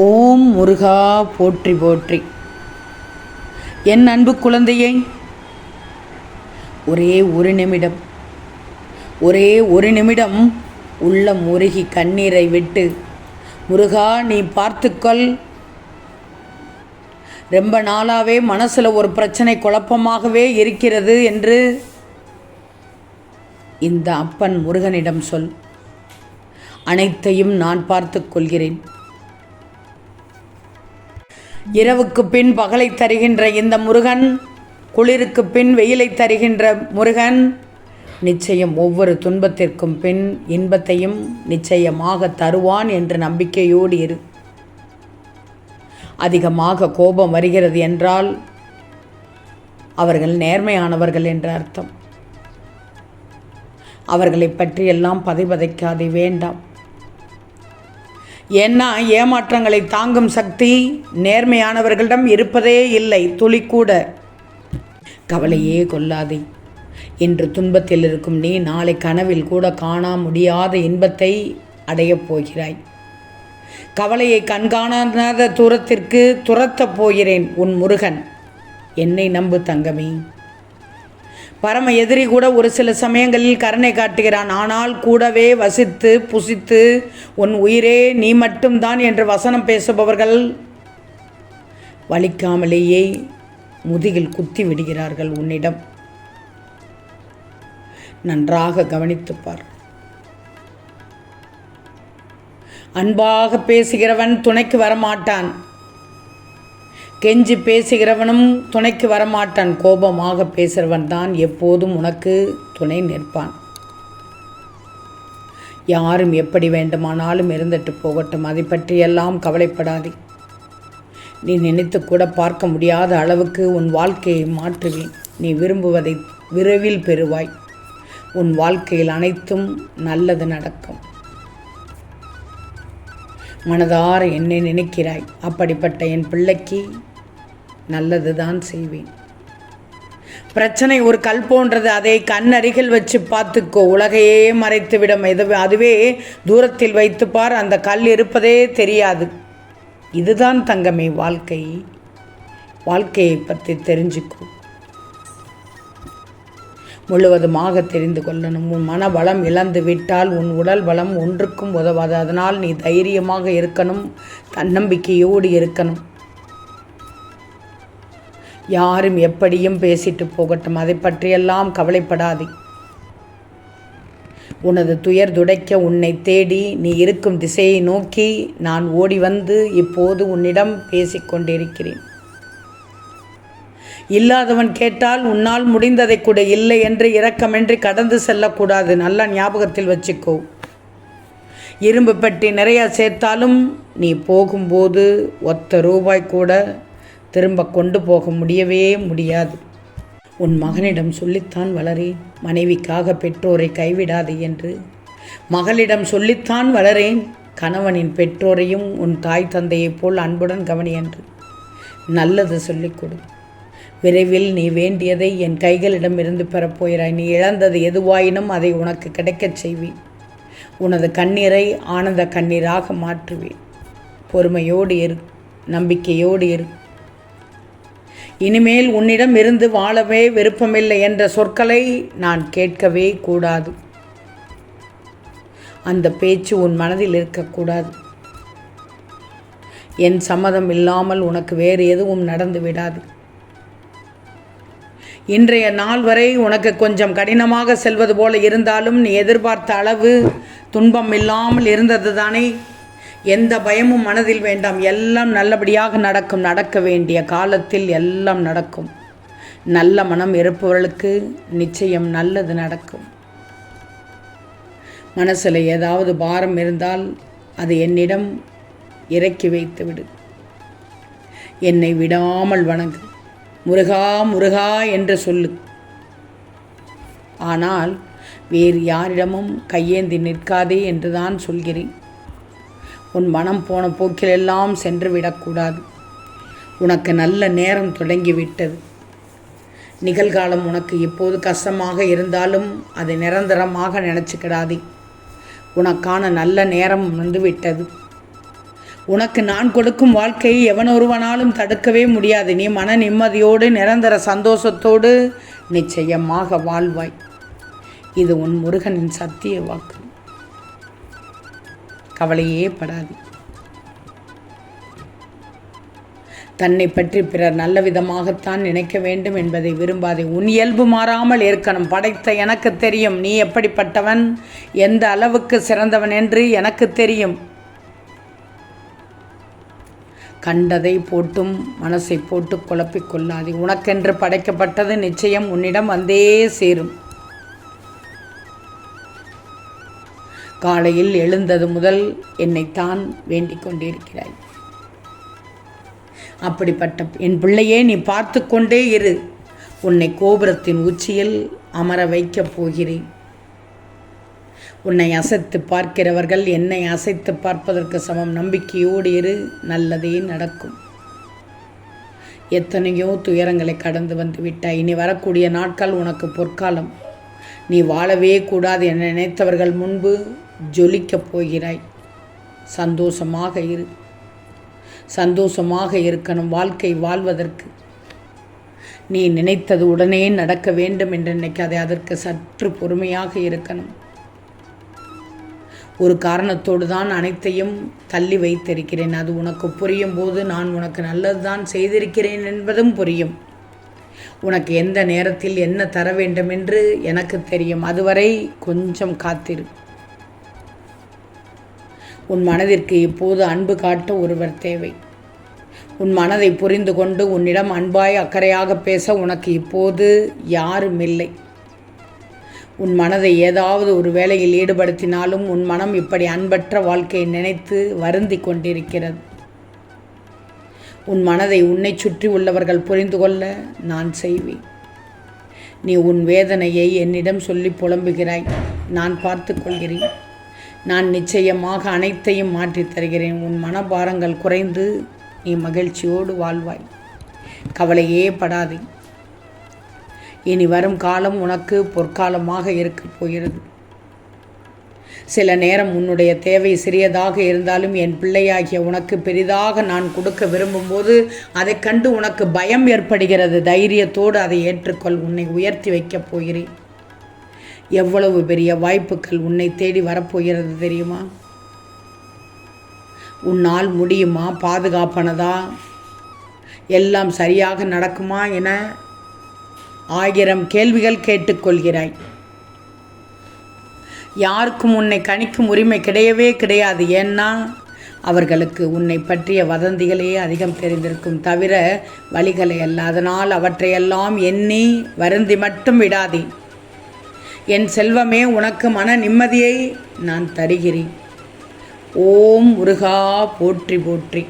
ஓம் முருகா போற்றி போற்றி. என் அன்பு குழந்தையை, ஒரே ஒரு நிமிடம் உள்ளம் உருகி கண்ணீரை விட்டு, முருகா நீ பார்த்துக்கொள். ரொம்ப நாளாகவே மனசில் ஒரு பிரச்சனை குழப்பமாகவே இருக்கிறது என்று இந்த அப்பன் முருகனிடம் சொல். அனைத்தையும் நான் பார்த்து கொள்கிறேன். இரவுக்கு பின் பகலை தருகின்ற இந்த முருகன், குளிருக்கு பின் வெயிலை தருகின்ற முருகன், நிச்சயம் ஒவ்வொரு துன்பத்திற்கும் பின் இன்பத்தையும் நிச்சயமாக தருவான் என்ற நம்பிக்கையோடு இரு. அதிகமாக கோபம் வருகிறது என்றால் அவர்கள் நேர்மையானவர்கள் என்ற அர்த்தம். அவர்களை பற்றியெல்லாம் பதைபதைக்காதே, வேண்டாம். ஏன்னா ஏமாற்றங்களை தாங்கும் சக்தி நேர்மையானவர்களிடம் இருப்பதே இல்லை, துளி கூட. கவலையே கொள்ளாதே. இன்று துன்பத்தில் இருக்கும் நீ நாளை கனவில் கூட காண முடியாத இன்பத்தை அடையப் போகிறாய். கவலையை கண்காணாத தூரத்திற்கு துரத்தப் போகிறேன் உன் முருகன். என்னை நம்பு தங்கமே. பரம எதிரி கூட ஒரு சில சமயங்களில் கருணை காட்டுகிறான். ஆனால் கூடவே வசித்து புசித்து உன் உயிரே நீ மட்டும்தான் என்று வசனம் பேசுபவர்கள் வலிக்காமலேயே முதுகில் குத்தி விடுகிறார்கள் உன்னிடம். நன்றாக கவனித்துப்பார். அன்பாக பேசுகிறவன் துணைக்கு வரமாட்டான். கெஞ்சி பேசுகிறவனும் துணைக்கு வரமாட்டான். கோபமாக பேசுகிறவன் தான் எப்போதும் உனக்கு துணை நிற்பான். யாரும் எப்படி வேண்டுமானாலும் இருந்துட்டு போகட்டும், அதை பற்றியெல்லாம் கவலைப்படாதே. நீ நினைத்து கூட பார்க்க முடியாத அளவுக்கு உன் வாழ்க்கையை மாற்றுவேன். நீ விரும்புவதை விரைவில் பெறுவாய். உன் வாழ்க்கையில் அனைத்தும் நல்லது நடக்கும். மனதார என்னை நினைக்கிறாய். அப்படிப்பட்ட என் பிள்ளைக்கு நல்லது தான் செய்வேன். பிரச்சனை ஒரு கல் போன்றது. அதை கண்ணருகில் வச்சு பார்த்துக்கோ. உலகையே மறைத்துவிடும். அதுவே தூரத்தில் வைத்துப்பார், அந்த கல் இருப்பதே தெரியாது. இதுதான் தங்கமே வாழ்க்கை. வாழ்க்கையை பற்றி தெரிஞ்சுக்கோ. முழுவதுமாக தெரிந்து கொள்ளணும். உன் மன பலம் இழந்து விட்டால் உன் உடல் பலம் ஒன்றுக்கும் உதவாது. அதனால் நீ தைரியமாக இருக்கணும், தன்னம்பிக்கையோடு இருக்கணும். யாரும் எப்படியும் பேசிட்டு போகட்டும், அதை பற்றியெல்லாம் கவலைப்படாதே. உனது துயர் துடைக்க உன்னை தேடி நீ இருக்கும் திசையை நோக்கி நான் ஓடி வந்து இப்போது உன்னிடம் பேசிக்கொண்டிருக்கிறேன். இல்லாதவன் கேட்டால் உன்னால் முடிந்ததை கூட இல்லை என்று இரக்கமின்றி கடந்து செல்லக்கூடாது. நல்ல ஞாபகத்தில் வச்சுக்கோ. இரும்பு பெட்டி நிறைய சேர்த்தாலும் நீ போகும்போது ஒத்த ரூபாய் கூட திரும்ப கொண்டு போக முடியவே முடியாது. உன் மகனிடம் சொல்லித்தான் வளரேன், மனைவிக்காக பெற்றோரை கைவிடாதே என்று. மகளிடம் சொல்லித்தான் வளரேன், கணவனின் பெற்றோரையும் உன் தாய் தந்தையைப் போல் அன்புடன் கவனி என்று. நல்லது சொல்லிக் கொடு. விரைவில் நீ வேண்டியதை என் கைகளிடமிருந்து பெறப்போகிறாய். நீ இழந்தது எதுவாயினும் அதை உனக்கு கிடைக்கச் செய்வேன். உனது கண்ணீரை ஆனந்த கண்ணீராக மாற்றுவேன். பொறுமையோடு இரு, நம்பிக்கையோடு இரு. இனிமேல் உன்னிடம் இருந்து வாழவே விருப்பமில்லை என்ற சொற்களை நான் கேட்கவே கூடாது. அந்த பேச்சு உன் மனதில் இருக்கக்கூடாது. என் சம்மதம் இல்லாமல் உனக்கு வேறு எதுவும் நடந்து விடாது. இன்றைய நாள் வரை உனக்கு கொஞ்சம் கடினமாக செல்வது போல இருந்தாலும் நீ எதிர்பார்த்த அளவு துன்பம் இல்லாமல் இருந்தது தானே. எந்த பயமும் மனதில் வேண்டாம். எல்லாம் நல்லபடியாக நடக்கும். நடக்க வேண்டிய காலத்தில் எல்லாம் நடக்கும். நல்ல மனம் இருப்பவர்களுக்கு நிச்சயம் நல்லது நடக்கும். மனசில் ஏதாவது பாரம் இருந்தால் அது என்னிடம் இறக்கி வைத்து விடு. என்னை விடாமல் வணங்கு. முருகா முருகா என்று சொல்லு. ஆனால் வேறு யாரிடமும் கையேந்தி நிற்காதே என்று தான் சொல்கிறேன். உன் மனம் போன போக்கிலெல்லாம் சென்று விடக்கூடாது. உனக்கு நல்ல நேரம் தொடங்கிவிட்டது. நிகழ்காலம் உனக்கு இப்போது கஷ்டமாக இருந்தாலும் அதை நிரந்தரமாக நினச்சிக்கிடாதே. உனக்கான நல்ல நேரம் வந்துவிட்டது. உனக்கு நான் கொடுக்கும் வாழ்க்கையை எவனொருவனாலும் தடுக்கவே முடியாது. நீ மன நிம்மதியோடு நிரந்தர சந்தோஷத்தோடு நிச்சயமாக வாழ்வாய். இது உன் முருகனின் சத்திய வாக்கு. கவலையே படாது. தன்னை பற்றி பிறர் நல்ல விதமாகத்தான் நினைக்க வேண்டும் என்பதை விரும்பாதே. உன் இயல்பு மாறாமல் இருக்கணும். படைத்த எனக்கு தெரியும் நீ எப்படிப்பட்டவன், எந்த அளவுக்கு சிறந்தவன் என்று எனக்கு தெரியும். கண்டதை போட்டும் மனசை போட்டு குழப்பிக் கொள்ளாதே. உனக்கென்று படைக்கப்பட்டது நிச்சயம் உன்னிடம் வந்தே சேரும். காலையில் எழுந்தது முதல் என்னைத்தான் வேண்டிக் கொண்டிருக்கிறாய். அப்படிப்பட்ட என் பிள்ளையே, நீ பார்த்து கொண்டே இரு. உன்னை கோபுரத்தின் உச்சியில் அமர வைக்கப் போகிறேன். உன்னை அசைத்து பார்க்கிறவர்கள் என்னை அசைத்து பார்ப்பதற்கு சமம். நம்பிக்கையோடு இரு, நல்லதே நடக்கும். எத்தனையோ துயரங்களை கடந்து வந்து விட்டாய். இனி வரக்கூடிய நாட்கள் உனக்கு பொற்காலம். நீ வாழவே கூடாது என நினைத்தவர்கள் முன்பு ஜொலிக்கப் போகிறாய். சந்தோஷமாக இரு. சந்தோஷமாக இருக்கணும். வாழ்க்கை வாழ்வதற்கு நீ நினைத்தது உடனே நடக்க வேண்டும் என்று நினைக்காதே. அதற்கு சற்று பொறுமையாக இருக்கணும். ஒரு காரணத்தோடு தான் அனைத்தையும் தள்ளி வைத்திருக்கிறேன். அது உனக்கு புரியும் போது நான் உனக்கு நல்லது தான் செய்திருக்கிறேன் என்பதும் புரியும். உனக்கு எந்த நேரத்தில் என்ன தர வேண்டும் என்று எனக்கு தெரியும். அதுவரை கொஞ்சம் காத்திரு. உன் மனதிற்கு இப்போது அன்பு காட்ட ஒருவர் தேவை. உன் மனதை புரிந்து கொண்டு உன்னிடம் அன்பாய் அக்கறையாக பேச உனக்கு இப்போது யாரும் இல்லை. உன் மனதை ஏதாவது ஒரு வேலையில் ஈடுபடுத்தினாலும் உன் மனம் இப்படி அன்பற்ற வாழ்க்கையை நினைத்து வருந்தி கொண்டிருக்கிறது. உன் மனதை உன்னை சுற்றி உள்ளவர்கள் புரிந்து கொள்ள நான் செய்வேன். நீ உன் வேதனையை என்னிடம் சொல்லி புலம்புகிறாய். நான் பார்த்து கொள்கிறேன். நான் நிச்சயமாக அனைத்தையும் மாற்றித் தருகிறேன். உன் மனபாரங்கள் குறைந்து நீ மகிழ்ச்சியோடு வாழ்வாய். கவலையே படாதே. இனி வரும் காலம் உனக்கு பொற்காலமாக இருக்கப் போகிறது. சில நேரம் உன்னுடைய தேவை சிறியதாக இருந்தாலும் என் பிள்ளையாகிய உனக்கு பெரிதாக நான் கொடுக்க விரும்பும்போது அதை கண்டு உனக்கு பயம் ஏற்படுகிறது. தைரியத்தோடு அதை ஏற்றுக்கொள். உன்னை உயர்த்தி வைக்கப் போகிறேன். எவ்வளவு பெரிய வாய்ப்புகள் உன்னை தேடி வரப்போகிறது தெரியுமா? உன்னால் முடியுமா? பாதுகாப்பானதா? எல்லாம் சரியாக நடக்குமா என 1000 கேள்விகள் கேட்டுக்கொள்கிறாய். யாருக்கும் உன்னை கணிக்கும் உரிமை கிடையவே கிடையாது. ஏன்னா அவர்களுக்கு உன்னை பற்றிய வதந்திகளே அதிகம் தெரிந்திருக்கும் தவிர வழிகளை அல்ல. அதனால் அவற்றையெல்லாம் எண்ணி வருந்தி மட்டும் விடாதே. என் செல்வமே, உனக்கு மன நிம்மதியை நான் தருகிறேன். ஓம் முருகா போற்றி போற்றி.